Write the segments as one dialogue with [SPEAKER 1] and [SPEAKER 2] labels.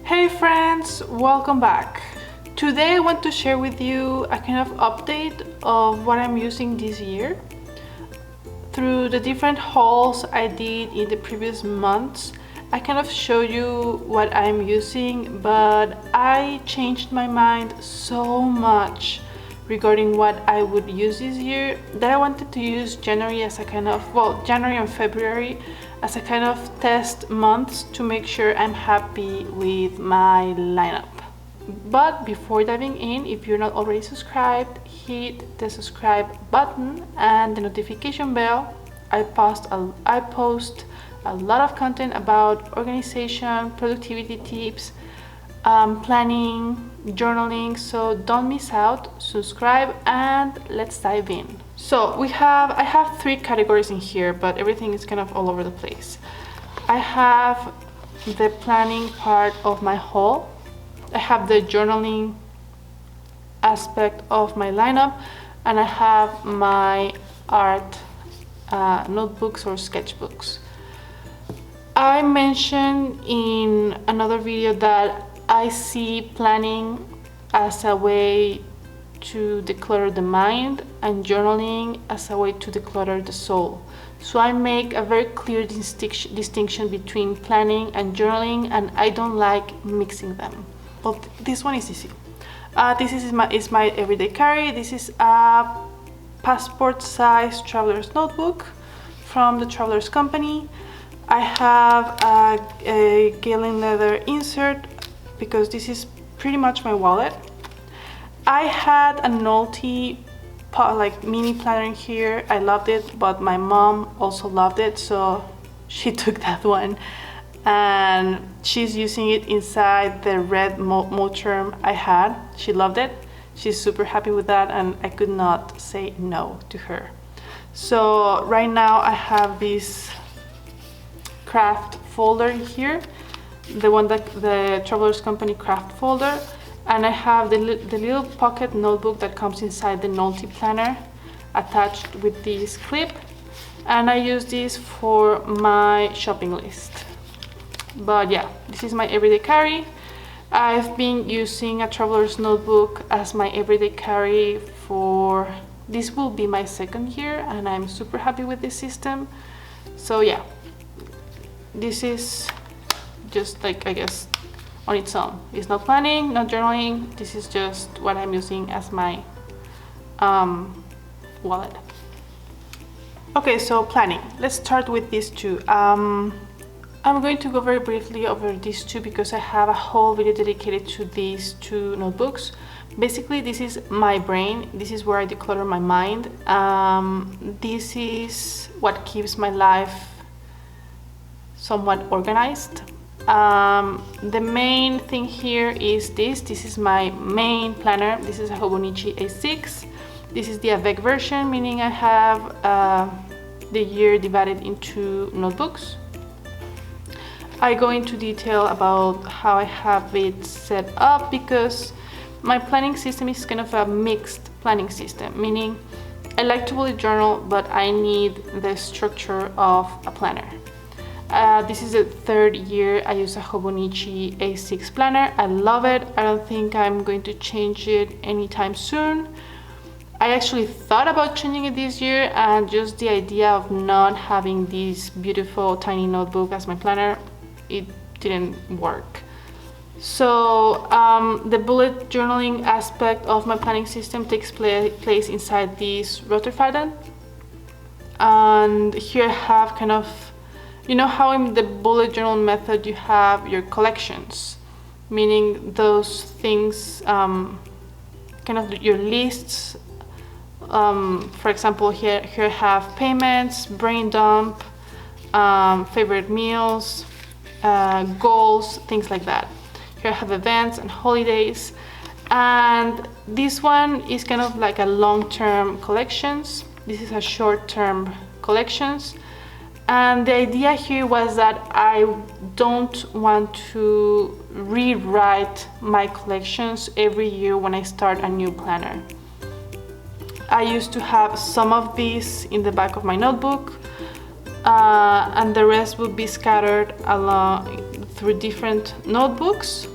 [SPEAKER 1] Hey friends, welcome back. Today I want to share with you a kind of update of what I'm using this year. Through the different hauls I did in the previous months, I kind of show you what I'm using, but I changed my mind so much regarding what I would use this year that I wanted to use January as a kind of, January and February as a kind of test months to make sure I'm happy with my lineup. But before diving in, if you're not already subscribed, hit the subscribe button and the notification bell. I post a lot of content about organization, productivity tips, planning, journaling, so don't miss out. Subscribe and let's dive in. So I have 3 categories in here, but everything is kind of all over the place. I have the planning part of my haul. I have the journaling aspect of my lineup, and I have my art notebooks or sketchbooks. I mentioned in another video that I see planning as a way to declutter the mind and journaling as a way to declutter the soul. So I make a very clear distinction between planning and journaling, and I don't like mixing them. But this one is easy. This is my everyday carry. This is a passport size traveler's notebook from the Travelers Company. I have a Galen leather insert because this is pretty much my wallet. I had a Nolte mini planner in here. I loved it, but my mom also loved it, so she took that one and she's using it inside the red motorm I had. She loved it. She's super happy with that, and I could not say no to her. So right now I have this craft folder here, the one that the Travelers Company craft folder, and I have the little pocket notebook that comes inside the Nolte planner attached with this clip, and I use this for my shopping list. But yeah, this is my everyday carry. I've been using a traveler's notebook as my everyday carry for, this will be my 2nd year, and I'm super happy with this system. So yeah, this is just like, I guess, on its own. It's not planning, not journaling. This is just what I'm using as my wallet. Okay, so planning. Let's start with these 2. I'm going to go very briefly over these 2 because I have a whole video dedicated to these 2 notebooks. Basically, this is my brain. This is where I declutter my mind. This is what keeps my life somewhat organized. The main thing here is this is my main planner. This is a Hobonichi A6. This is the Avec version, meaning I have the year divided into notebooks. I go into detail about how I have it set up because my planning system is kind of a mixed planning system, meaning I like to bullet journal, but I need the structure of a planner. This is the 3rd year I use a Hobonichi A6 planner. I love it. I don't think I'm going to change it anytime soon. I actually thought about changing it this year, and just the idea of not having this beautiful tiny notebook as my planner, it didn't work. So the bullet journaling aspect of my planning system takes place inside this Rotterfaden. And here I have kind of, you know how in the bullet journal method you have your collections, meaning those things, kind of your lists. For example, here I have payments, brain dump, favorite meals, goals, things like that. Here I have events and holidays, and this one is kind of like a long-term collections. This is a short-term collections. And the idea here was that I don't want to rewrite my collections every year when I start a new planner. I used to have some of these in the back of my notebook, and the rest would be scattered along through different notebooks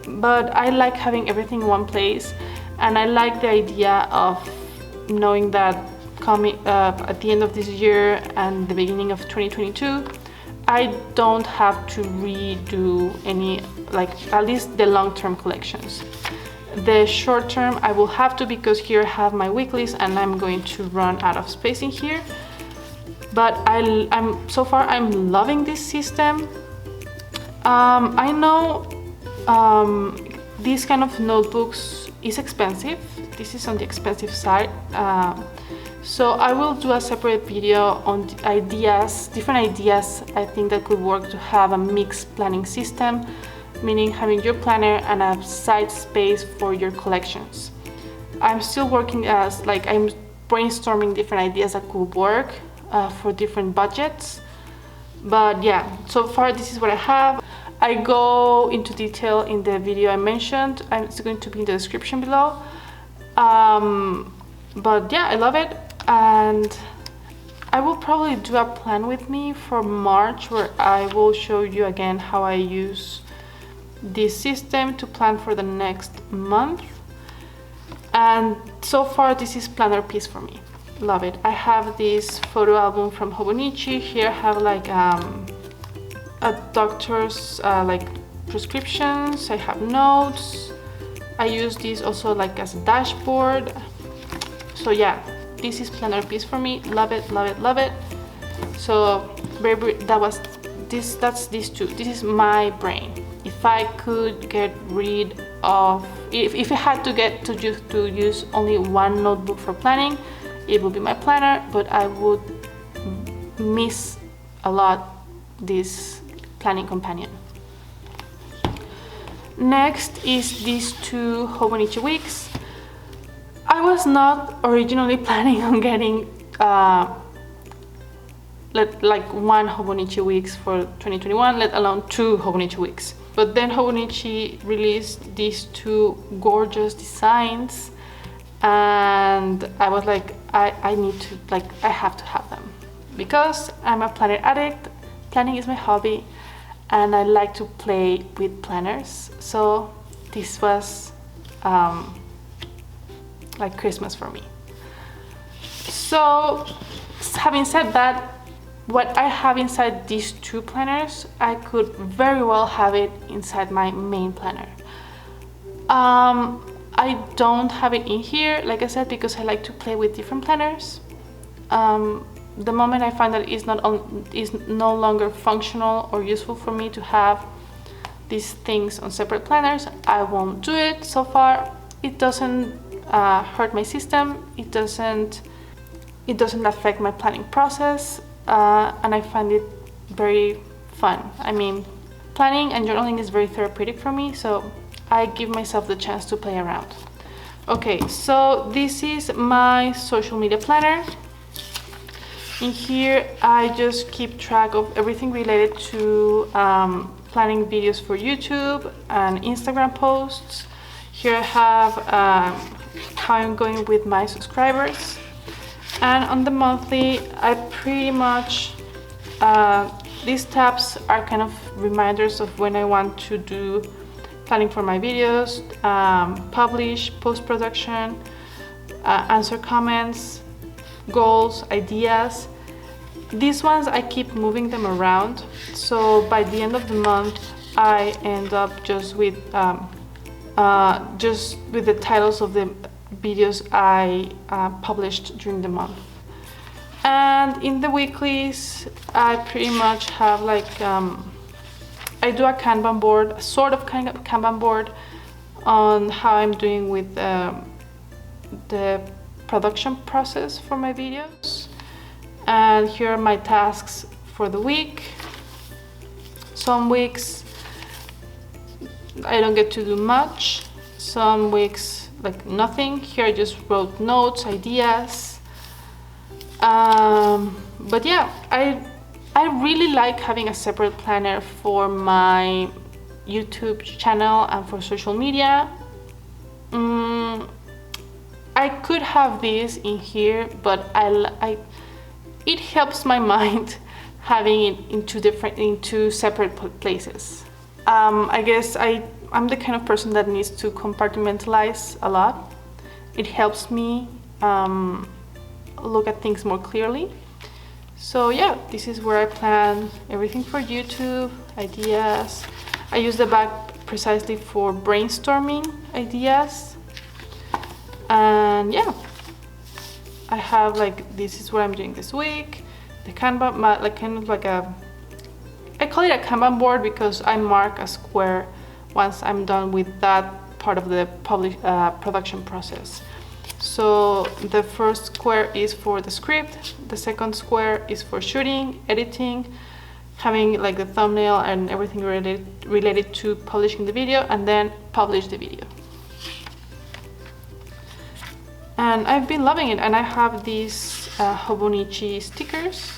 [SPEAKER 1] but I like having everything in one place, and I like the idea of knowing that coming at the end of this year and the beginning of 2022, I don't have to redo any, like at least the long-term collections. The short-term I will have to, because here I have my weeklies and I'm going to run out of space in here. But so far I'm loving this system. I know these kind of notebooks is expensive. This is on the expensive side. So I will do a separate video on ideas, different ideas I think that could work to have a mixed planning system, meaning having your planner and a side space for your collections. I'm still working as, like, I'm brainstorming different ideas that could work for different budgets. But yeah, so far this is what I have. I go into detail in the video I mentioned. It's going to be in the description below. But yeah, I love it, and I will probably do a plan with me for March where I will show you again how I use this system to plan for the next month. And so far this is planner piece for me. Love it. I have this photo album from Hobonichi. Here I have like a doctor's like prescriptions. I have notes. I use this also like as a dashboard. So yeah, this is planner piece for me. Love it, love it, love it. So that's these two. This is my brain. If I could get rid of, if I had to get to use only one notebook for planning, it would be my planner, but I would miss a lot this planning companion. Next is these two Hobonichi Weeks. I was not originally planning on getting like one Hobonichi Weeks for 2021, let alone two Hobonichi Weeks. But then Hobonichi released these two gorgeous designs, and I was like, I need to, like, I have to have them because I'm a planner addict. Planning is my hobby, and I like to play with planners. So this was like Christmas for me. So having said that, what I have inside these two planners, I could very well have it inside my main planner. I don't have it in here, like I said, because I like to play with different planners. The moment I find that it's no longer functional or useful for me to have these things on separate planners, I won't do it. So far, it doesn't hurt my system. It doesn't affect my planning process, and I find it very fun. I mean, planning and journaling is very therapeutic for me, so I give myself the chance to play around. Okay, so this is my social media planner. In here, I just keep track of everything related to planning videos for YouTube and Instagram posts. Here I have how I'm going with my subscribers. And on the monthly, I pretty much, these tabs are kind of reminders of when I want to do planning for my videos, publish, post-production, answer comments, goals, ideas. These ones I keep moving them around, so by the end of the month I end up just with the titles of the videos I published during the month. And in the weeklies I pretty much have like I do a Kanban board, a sort of Kanban board on how I'm doing with the production process for my videos. And here are my tasks for the week. Some weeks I don't get to do much, some weeks like nothing. Here I just wrote notes, ideas. But yeah, I really like having a separate planner for my YouTube channel and for social media. I could have this in here, but it helps my mind having it in two separate places. I guess I'm the kind of person that needs to compartmentalize a lot. It helps me look at things more clearly. So yeah, this is where I plan everything for YouTube, ideas. I use the bag precisely for brainstorming ideas. And yeah, I have like, this is what I'm doing this week. The Canva, like kind of like I call it a Kanban board because I mark a square once I'm done with that part of the production process. So the first square is for the script, the second square is for shooting, editing, having like the thumbnail and everything related to publishing the video, and then publish the video. And I've been loving it, and I have these Hobonichi stickers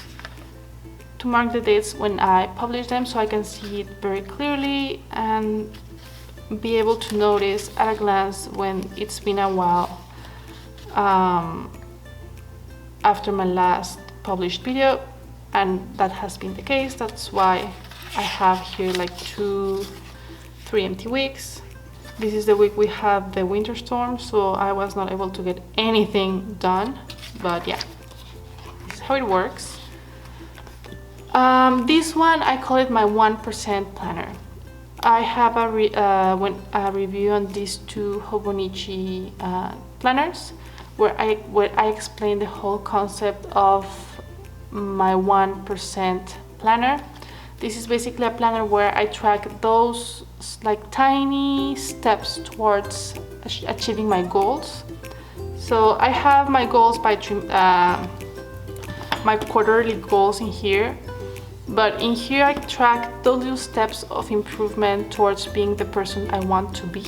[SPEAKER 1] to mark the dates when I publish them, so I can see it very clearly and be able to notice at a glance when it's been a while after my last published video, and that has been the case. That's why I have here like 3 empty weeks. This is the week we had the winter storm, so I was not able to get anything done, but yeah, this is how it works. This one, I call it my 1% planner. I have a review on these two Hobonichi planners where I explain the whole concept of my 1% planner. This is basically a planner where I track those like tiny steps towards achieving my goals. So I have my goals by my quarterly goals in here, but in here I track those little steps of improvement towards being the person I want to be.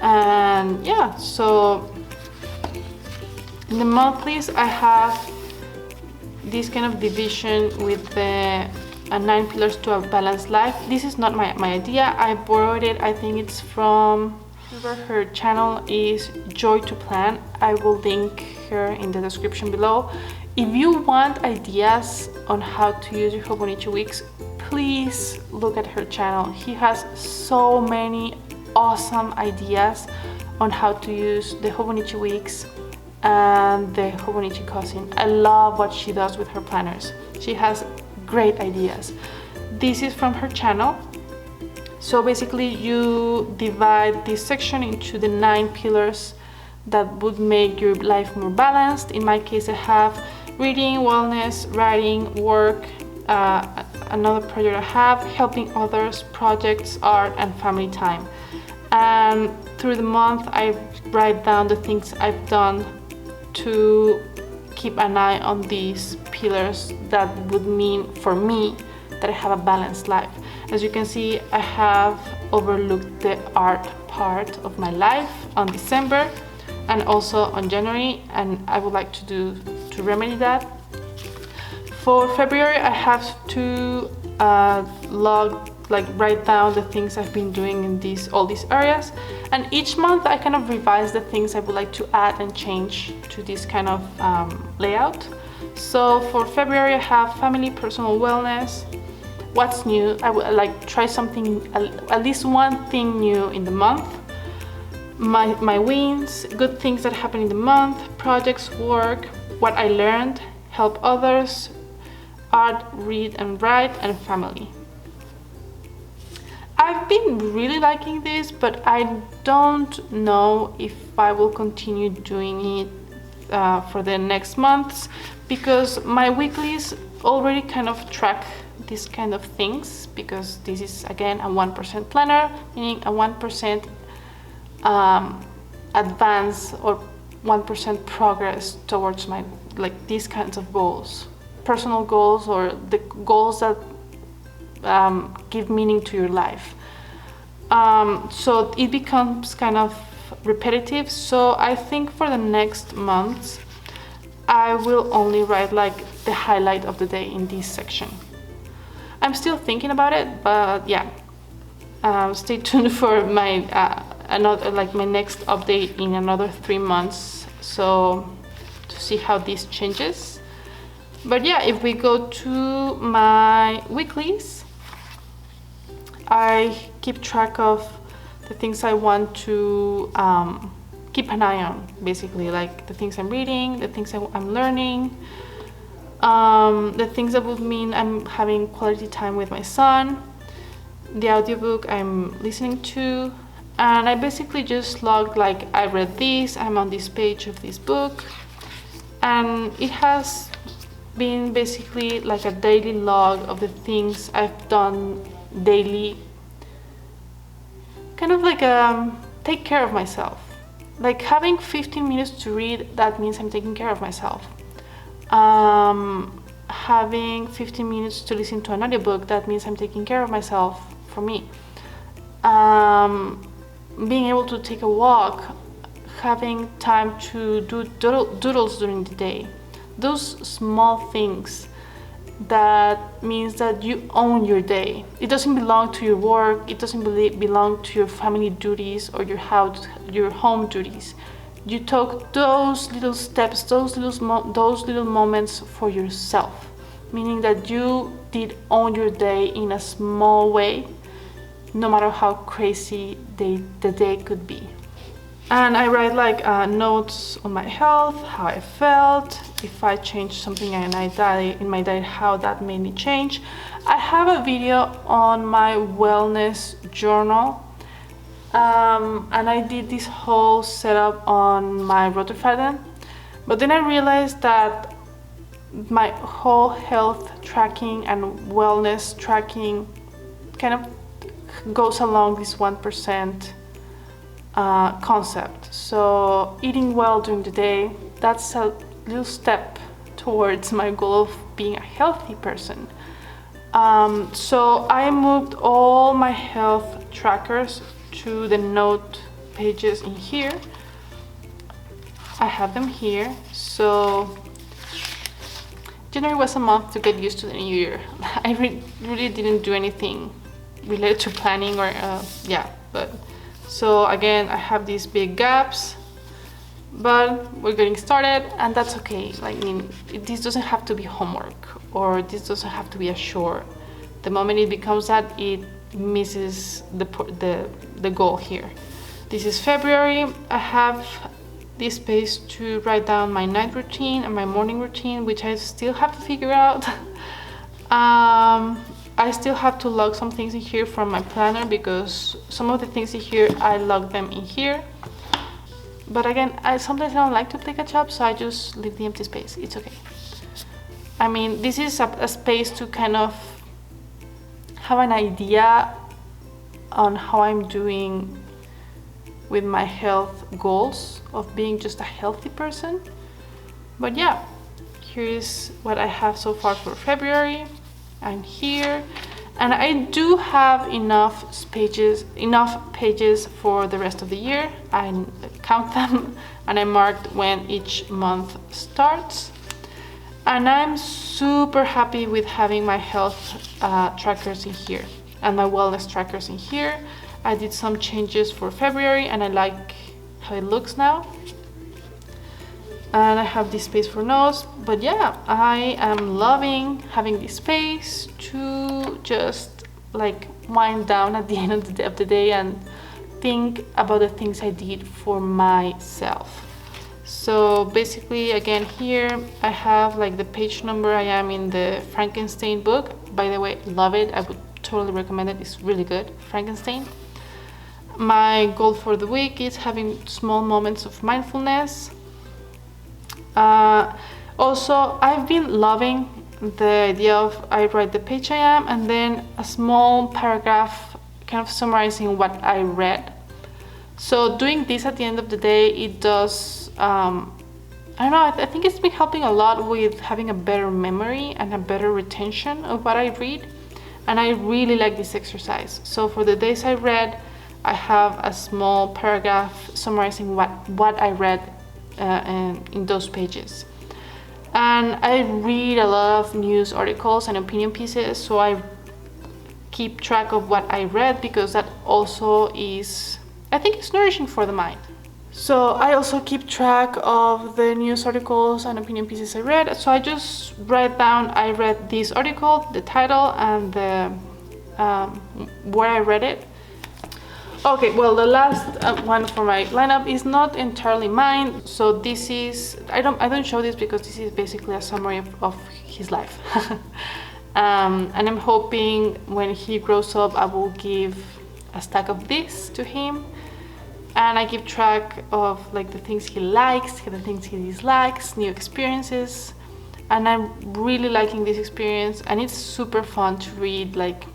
[SPEAKER 1] And yeah, so in the monthlies I have this kind of division with the 9 pillars to a balanced life. This is not my idea. I borrowed it. I think it's from her channel is Joy to Plan. I will link her in the description below. If you want ideas on how to use your Hobonichi weeks, please look at her channel. She has so many awesome ideas on how to use the Hobonichi weeks and the Hobonichi cousin. I love what she does with her planners. She has great ideas. This is from her channel. So basically you divide this section into the 9 pillars that would make your life more balanced. In my case, I have reading, wellness, writing, work, another project I have, helping others, projects, art, and family time. And through the month, I write down the things I've done to keep an eye on these pillars that would mean for me that I have a balanced life. As you can see, I have overlooked the art part of my life on December and also on January, and I would like to remedy that. For February, I have to write down the things I've been doing in all these areas, and each month I kind of revise the things I would like to add and change to this kind of layout. So for February, I have family, personal wellness, what's new. I would like try something, at least one thing new in the month. My wins, good things that happen in the month, projects, work, what I learned, help others, art, read and write, and family. I've been really liking this, but I don't know if I will continue doing it for the next months, because my weeklies already kind of track these kind of things, because this is again a 1% planner, meaning a 1% advance or 1% progress towards my these kinds of goals, personal goals, or the goals that give meaning to your life. So it becomes kind of repetitive. So I think for the next months I will only write the highlight of the day in this section. I'm still thinking about it, but yeah, stay tuned for my my next update in another 3 months, so to see how this changes. But yeah, if we go to my weeklies, I keep track of the things I want to keep an eye on, basically, like the things I'm reading, the things I'm learning, the things that would mean I'm having quality time with my son, the audiobook I'm listening to, and I basically just logged like I read this, I'm on this page of this book, and it has been basically like a daily log of the things I've done daily, kind of like take care of myself. Like having 15 minutes to read, that means I'm taking care of myself. Having 15 minutes to listen to an audiobook, that means I'm taking care of myself for me. Being able to take a walk, having time to do doodles during the day. Those small things, that means that you own your day. It doesn't belong to your work, it doesn't belong to your family duties or your home duties. You took those little steps, those little moments for yourself, meaning that you did own your day in a small way, no matter how crazy the day could be. And I write like notes on my health, how I felt, if I changed something in my diet, how that made me change. I have a video on my wellness journal, and I did this whole setup on my Rotorfaden, but then I realized that my whole health tracking and wellness tracking kind of goes along this 1% concept. So eating well during the day, that's a little step towards my goal of being a healthy person. So I moved all my health trackers to the note pages in here. I have them here. So January was a month to get used to the new year. I really didn't do anything related to planning or but so again, I have these big gaps, but we're getting started, and that's okay. Like, I mean, this doesn't have to be homework, or this doesn't have to be a chore. The moment it becomes that, it misses the goal here. This is February. I have this space to write down my night routine and my morning routine, which I still have to figure out. I still have to log some things in here from my planner, because some of the things in here, I log them in here. But again, sometimes I don't like to play catch up, so I just leave the empty space. It's okay. I mean, this is a space to kind of have an idea on how I'm doing with my health goals of being just a healthy person. But yeah, here's what I have so far for February. I'm here, and I do have enough pages for the rest of the year. I count them and I marked when each month starts, and I'm super happy with having my health trackers in here and my wellness trackers in here. I did some changes for February and I like how it looks now. And I have this space for notes, but yeah, I am loving having this space to just like wind down at the end of the day and think about the things I did for myself. So basically, again, here I have like the page number I am in the Frankenstein book. By the way, love it. I would totally recommend it. It's really good, Frankenstein. My goal for the week is having small moments of mindfulness. Also, I've been loving the idea of I write the page I am and then a small paragraph kind of summarizing what I read. So doing this at the end of the day, it does, I don't know, I think it's been helping a lot with having a better memory and a better retention of what I read. And I really like this exercise. So for the days I read, I have a small paragraph summarizing what I read in those pages. And I read a lot of news articles and opinion pieces, so I keep track of what I read, because that also is, I think, it's nourishing for the mind. So I also keep track of the news articles and opinion pieces I read. So I just write down, I read this article, the title, and the where I read it. Okay, well, the last one for my lineup is not entirely mine. So this is, I don't show this because this is basically a summary of his life. And I'm hoping when he grows up, I will give a stack of this to him, and I keep track of like the things he likes, the things he dislikes, new experiences. And I'm really liking this experience, and it's super fun to read like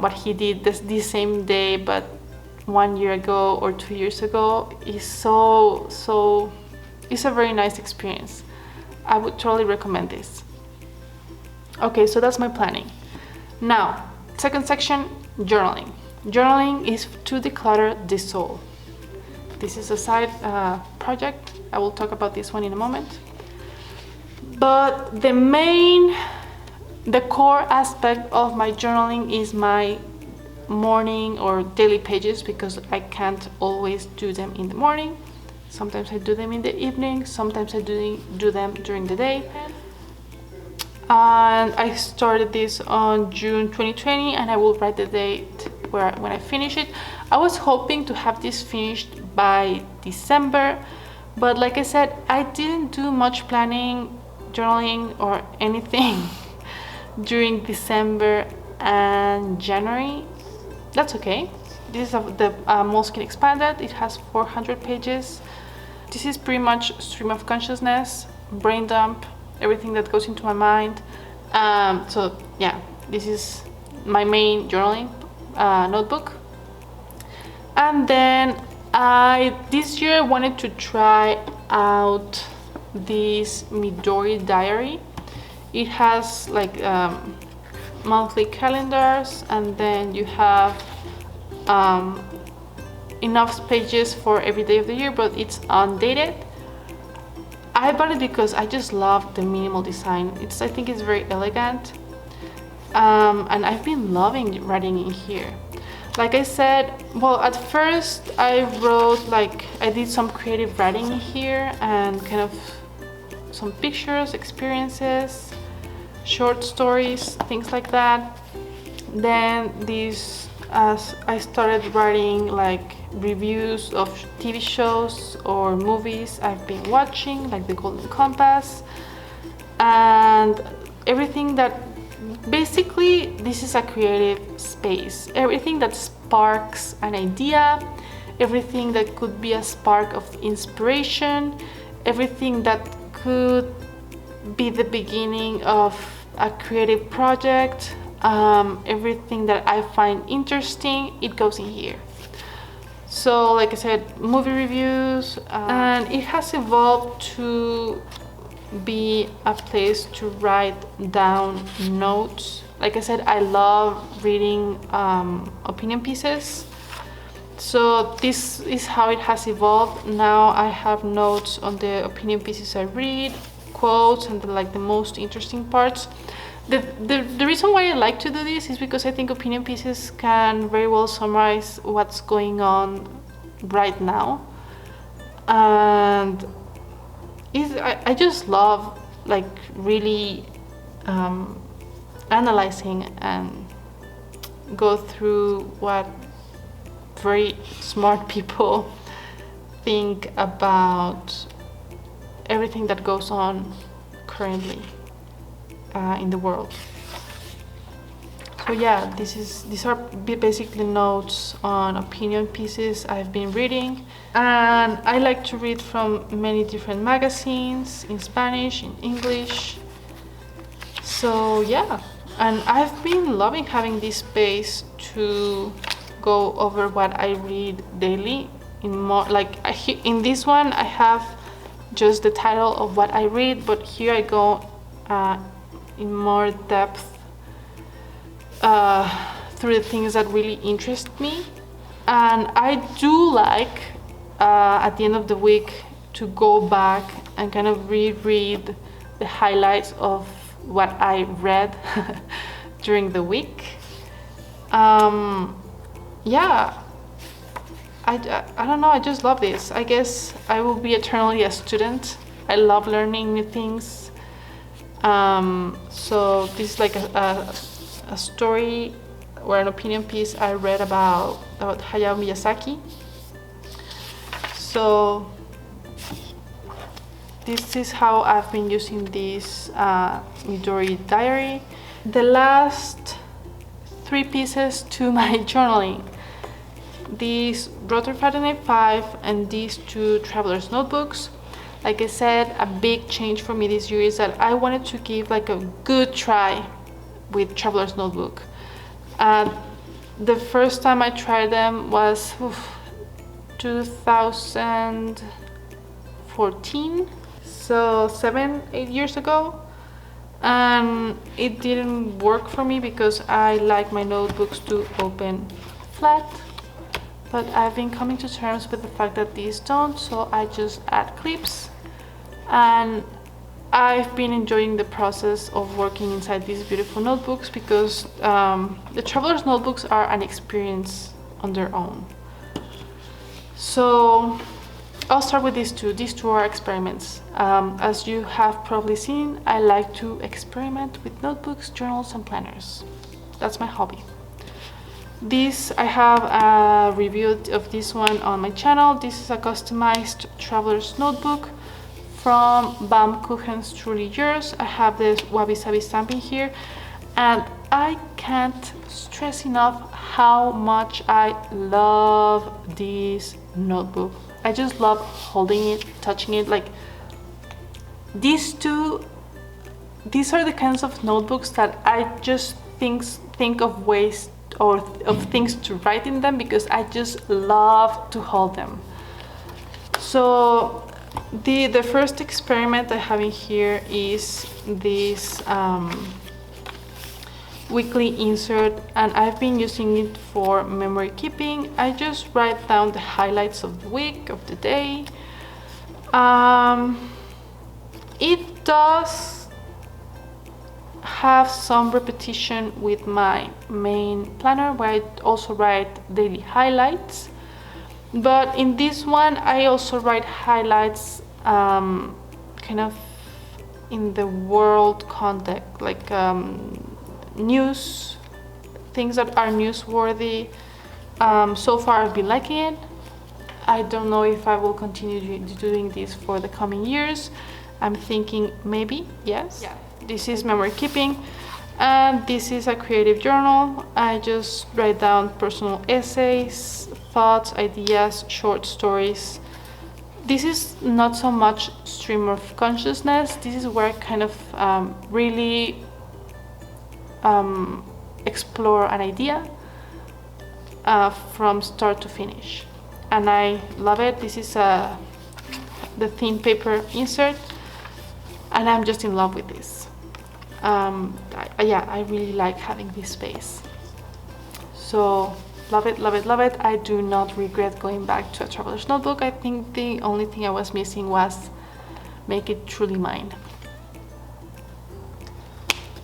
[SPEAKER 1] what he did this same day but 1 year ago or 2 years ago. Is so it's a very nice experience. I would totally recommend this. Okay, so that's my planning. Now, second section, journaling. Journaling is to declutter the soul. This is a side project. I will talk about this one in a moment. But the core aspect of my journaling is my morning or daily pages, because I can't always do them in the morning. Sometimes I do them in the evening, sometimes I do them during the day. And I started this on June 2020, and I will write the date when I finish it. I was hoping to have this finished by December, but like I said, I didn't do much planning, journaling, or anything during December and January. That's okay. This is the Moleskine Expanded. It has 400 pages. This is pretty much stream of consciousness, brain dump, everything that goes into my mind. So yeah, this is my main journaling notebook. And then I this year wanted to try out this Midori diary. It has like monthly calendars, and then you have enough pages for every day of the year, but it's undated. I bought it because I just love the minimal design. I think it's very elegant, and I've been loving writing in here. Like I said, well, at first I wrote, like, I did some creative writing in here and kind of some pictures, experiences, short stories, things like that. Then as I started writing like reviews of TV shows or movies I've been watching, like The Golden Compass, and everything that basically, this is a creative space. Everything that sparks an idea, everything that could be a spark of inspiration, everything that could be the beginning of a creative project, everything that I find interesting, it goes in here. So like I said, movie reviews, and it has evolved to be a place to write down notes. Like I said, I love reading opinion pieces, so this is how it has evolved. Now I have notes on the opinion pieces I read, quotes, and the most interesting parts. The reason why I like to do this is because I think opinion pieces can very well summarize what's going on right now, and I just love like really analyzing and go through what very smart people think about everything that goes on currently in the world. So yeah, these are basically notes on opinion pieces I've been reading, and I like to read from many different magazines in Spanish, in English. So yeah, and I've been loving having this space to go over what I read daily. In this one I have just the title of what I read, but here I go in more depth through the things that really interest me. And I do like at the end of the week to go back and kind of reread the highlights of what I read during the week. Yeah, I don't know, I just love this. I guess I will be eternally a student. I love learning new things. So this is like a story were an opinion piece I read about Hayao Miyazaki. So this is how I've been using this Midori diary. The last 3 pieces to my journaling. These Rotor Fahrenheit 5 and these 2 traveler's notebooks. Like I said, a big change for me this year is that I wanted to give like a good try with traveler's notebook. The first time I tried them was 2014, so 7-8 years ago, and it didn't work for me because I like my notebooks to open flat. But I've been coming to terms with the fact that these don't, so I just add clips, and I've been enjoying the process of working inside these beautiful notebooks because the traveler's notebooks are an experience on their own. So I'll start with these two. These two are experiments. As you have probably seen, I like to experiment with notebooks, journals, and planners. That's my hobby. I have a review of this one on my channel. This is a customized traveler's notebook from Baumkuchen's Truly Yours. I have this Wabi Sabi stamping here, and I can't stress enough how much I love this notebook. I just love holding it, touching it. Like these are the kinds of notebooks that I just think of ways or of things to write in them because I just love to hold them. So the first experiment I have in here is this weekly insert, and I've been using it for memory keeping. I just write down the highlights of the week, of the day. It does have some repetition with my main planner where I also write daily highlights, but in this one I also write highlights kind of in the world context, like news, things that are newsworthy. So far I've been liking it. I don't know if I will continue doing this for the coming years. I'm thinking maybe, yes. Yeah. This is memory keeping, and this is a creative journal. I just write down personal essays, thoughts, ideas, short stories. This is not so much stream of consciousness. This is where I kind of really explore an idea from start to finish, and I love it. This is the thin paper insert, and I'm just in love with this. Yeah, I really like having this space. So love it, love it, love it. I do not regret going back to a traveler's notebook. I think the only thing I was missing was make it truly mine.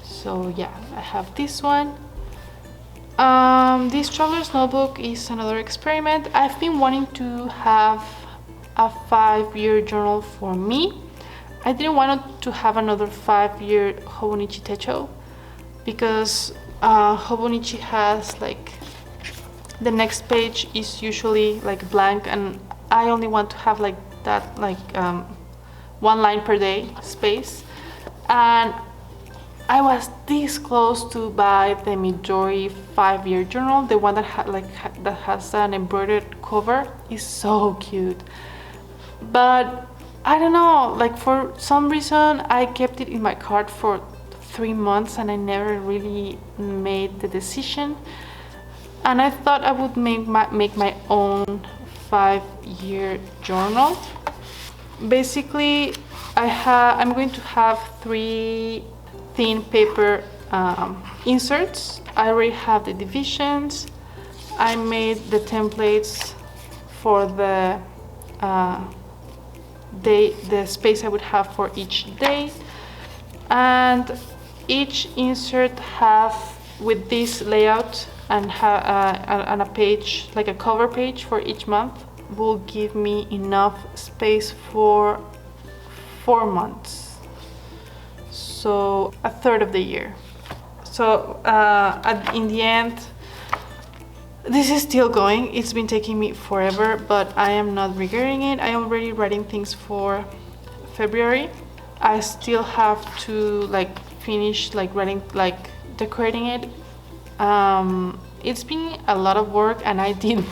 [SPEAKER 1] So yeah, I have this one. This traveler's notebook is another experiment. I've been wanting to have a 5-year journal for me. I didn't want to have another 5-year Hobonichi Techo because Hobonichi has like the next page is usually like blank, and I only want to have like that, like 1 line per day space. And I was this close to buy the Midori 5-year journal, the one that that has an embroidered cover. Is so cute, but I don't know, like for some reason I kept it in my cart for 3 months and I never really made the decision. And I thought I would make my own 5-year journal. Basically, I'm going to have 3 thin paper inserts. I already have the divisions. I made the templates for the space I would have for each day, and each insert have with this layout and a page, like a cover page for each month, will give me enough space for 4 months, so a third of the year. So in the end This is still going. It's been taking me forever, but I am not regretting it. I am already writing things for February. I still have to like finish like writing, like decorating it. It's been a lot of work, and I did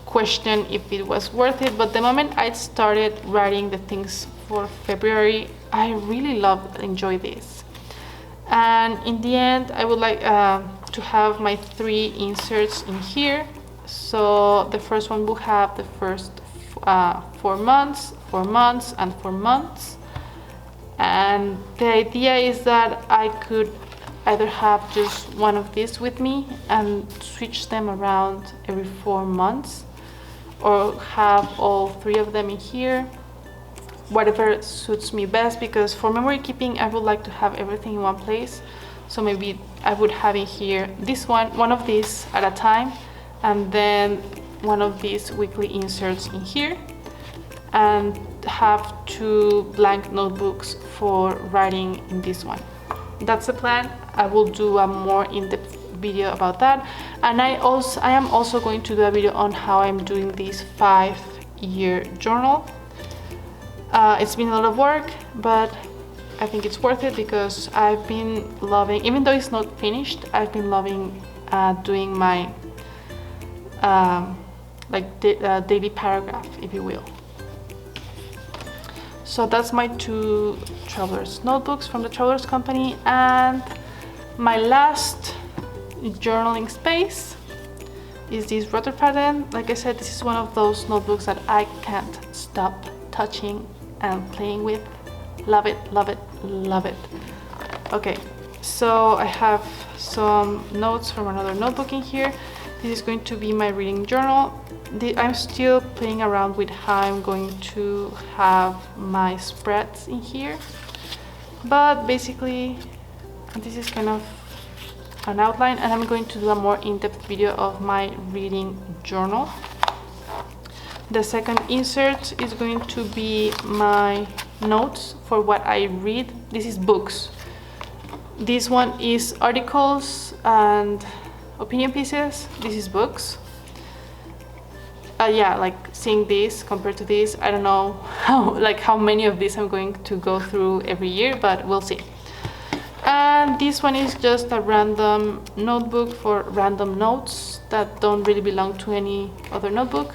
[SPEAKER 1] question if it was worth it, but the moment I started writing the things for February, I really enjoy this. And in the end, I would like to have my 3 inserts in here. So the first one will have the first 4 months, 4 months, and 4 months. And the idea is that I could either have just one of these with me and switch them around every 4 months, or have all 3 of them in here, whatever suits me best, because for memory keeping I would like to have everything in one place. So maybe I would have in here this one of these at a time, and then one of these weekly inserts in here, and have 2 blank notebooks for writing in this one. That's the plan. I will do a more in-depth video about that, and I am also going to do a video on how I'm doing this 5-year journal. It's been a lot of work, but I think it's worth it because I've been loving, even though it's not finished, I've been loving doing my daily paragraph, if you will. So that's my 2 travelers notebooks from the Travelers Company, and my last journaling space is this Rotter pattern. Like I said, this is one of those notebooks that I can't stop touching and playing with. Love it, love it, love it. Okay, so I have some notes from another notebook in here. This is going to be my reading journal. I'm still playing around with how I'm going to have my spreads in here, but basically this is kind of an outline, and I'm going to do a more in-depth video of my reading journal. The second insert is going to be my notes for what I read. This is books. This one is articles and opinion pieces. This is books. Yeah, like seeing this compared to this, I don't know how many of these I'm going to go through every year, but we'll see. And this one is just a random notebook for random notes that don't really belong to any other notebook.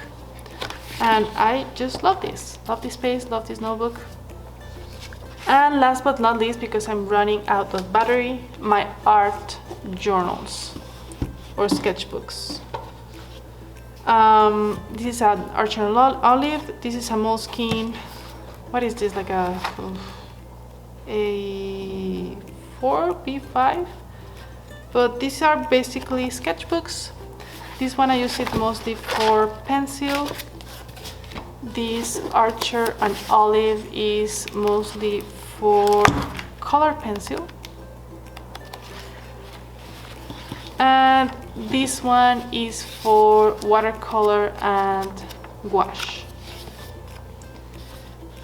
[SPEAKER 1] And I just love this space, love this notebook. And last but not least, because I'm running out of battery, my art journals or sketchbooks. This is an art journal olive. This is a moleskin. What is this, like a 4B5? But these are basically sketchbooks. This one I use it mostly for pencil. This Archer and Olive is mostly for color pencil. And this one is for watercolor and gouache.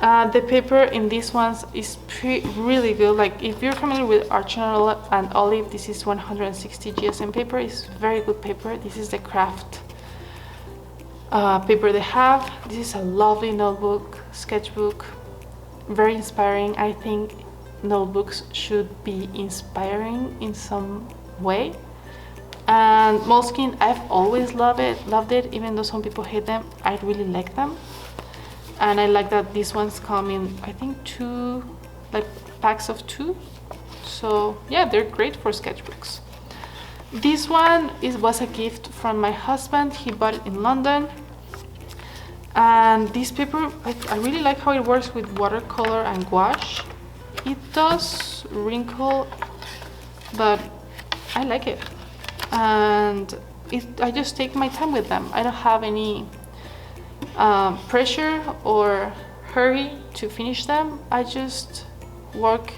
[SPEAKER 1] The paper in these ones is really good. Like if you're familiar with Archer and Olive, this is 160 GSM paper. It's very good paper. This is the craft paper they have. This is a lovely notebook, sketchbook, very inspiring. I think notebooks should be inspiring in some way. And moleskin, I've always loved it, even though some people hate them. I really like them, and I like that these ones come in, I think, 2 like packs of 2. So yeah, they're great for sketchbooks. This one was a gift from my husband. He bought it in London. And this paper, I really like how it works with watercolor and gouache. It does wrinkle, but I like it. And I just take my time with them. I don't have any pressure or hurry to finish them. I just work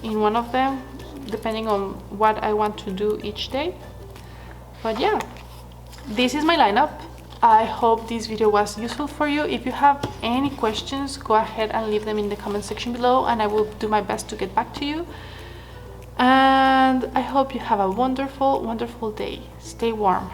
[SPEAKER 1] in one of them depending on what I want to do each day. But yeah, this is my lineup. I hope this video was useful for you. If you have any questions, go ahead and leave them in the comment section below, and I will do my best to get back to you. And I hope you have a wonderful, wonderful day. Stay warm.